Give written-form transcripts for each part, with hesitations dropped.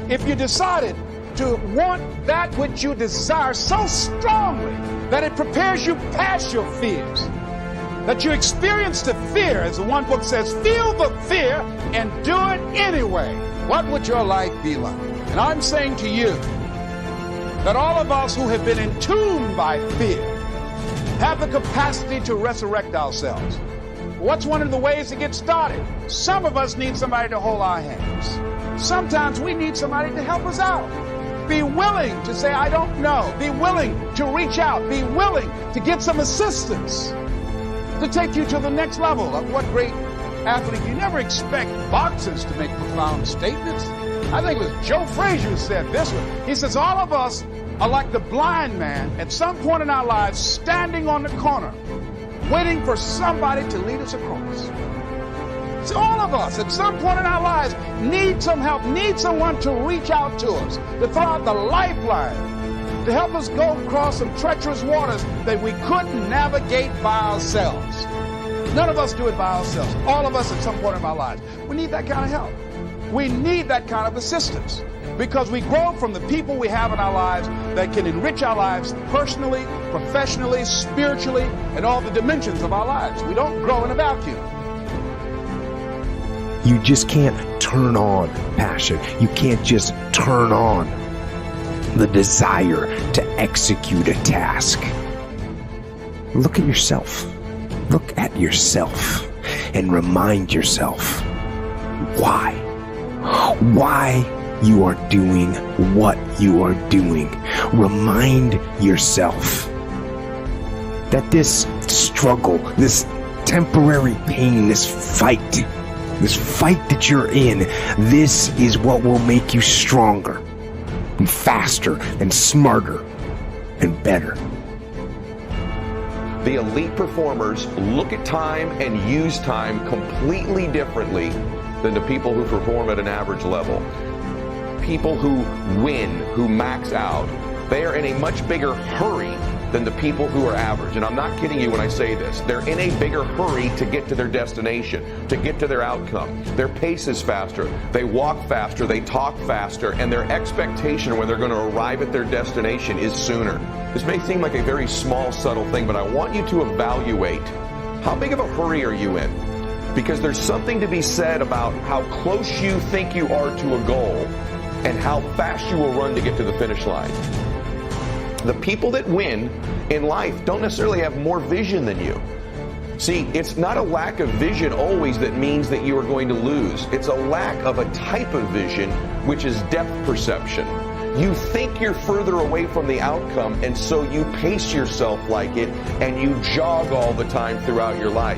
if you decided to want that which you desire so strongly that it prepares you past your fears, that you experience the fear, as the one book says, feel the fear and do it anyway, what would your life be like? And I'm saying to you that all of us who have been entombed by fear have the capacity to resurrect ourselves. What's one of the ways to get started? Some of us need somebody to hold our hands. Sometimes we need somebody to help us out. Be willing to say, I don't know. Be willing to reach out. Be willing to get some assistance to take you to the next level. Of what great athlete? You never expect boxers to make profound statements. I think it was Joe Frazier who said this one. He says, all of us are like the blind man at some point in our lives standing on the corner, waiting for somebody to lead us across. So all of us at some point in our lives need some help, need someone to reach out to us, to throw out the lifeline, to help us go across some treacherous waters that we couldn't navigate by ourselves. None of us do it by ourselves. All of us at some point in our lives. We need that kind of help. We need that kind of assistance because we grow from the people we have in our lives that can enrich our lives personally, professionally, spiritually, and all the dimensions of our lives. We don't grow in a vacuum. You just can't turn on passion. You can't just turn on the desire to execute a task. Look at yourself. Look at yourself and remind yourself why you are doing what you are doing. Remind yourself that this struggle, this temporary pain, this fight that you're in, this is what will make you stronger and faster and smarter and better. The elite performers look at time and use time completely differently than the people who perform at an average level. People who win, who max out, they are in a much bigger hurry than the people who are average. And I'm not kidding you when I say this. They're in a bigger hurry to get to their destination, to get to their outcome. Their pace is faster. They walk faster. They talk faster. And their expectation when they're going to arrive at their destination is sooner. This may seem like a very small, subtle thing, but I want you to evaluate how big of a hurry are you in? Because there's something to be said about how close you think you are to a goal and how fast you will run to get to the finish line. The people that win in life don't necessarily have more vision than you. See, it's not a lack of vision always that means that you are going to lose. It's a lack of a type of vision, which is depth perception. You think you're further away from the outcome, and so you pace yourself like it, and you jog all the time throughout your life.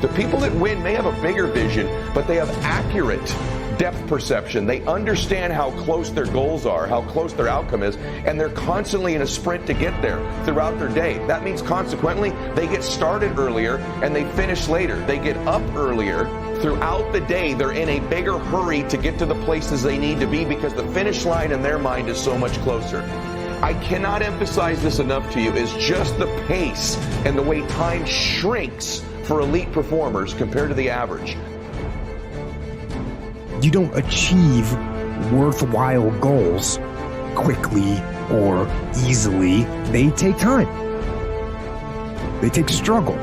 The people that win may have a bigger vision, but they have accurate depth perception. They understand how close their goals are, how close their outcome is, and they're constantly in a sprint to get there throughout their day. That means consequently, they get started earlier and they finish later. They get up earlier. Throughout the day, they're in a bigger hurry to get to the places they need to be because the finish line in their mind is so much closer. I cannot emphasize this enough to you, is just the pace and the way time shrinks for elite performers compared to the average. You don't achieve worthwhile goals quickly or easily. They take time. They take struggle.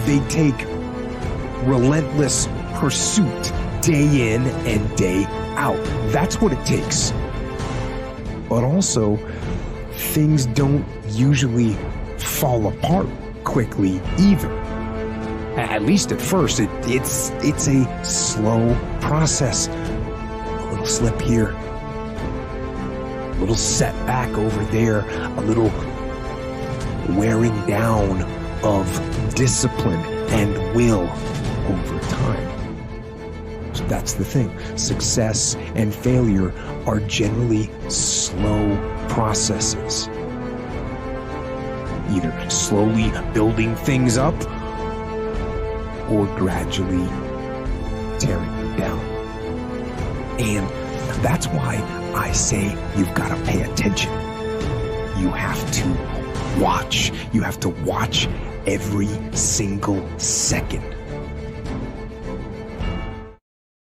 They take relentless pursuit day in and day out. That's what it takes. But also, things don't usually fall apart quickly either. At least at first, it's a slow process. A little slip here, a little setback over there, a little wearing down of discipline and will over time. So that's the thing. Success and failure are generally slow processes. Either slowly building things up or gradually tearing them down. And that's why I say you've got to pay attention. You have to watch. You have to watch every single second.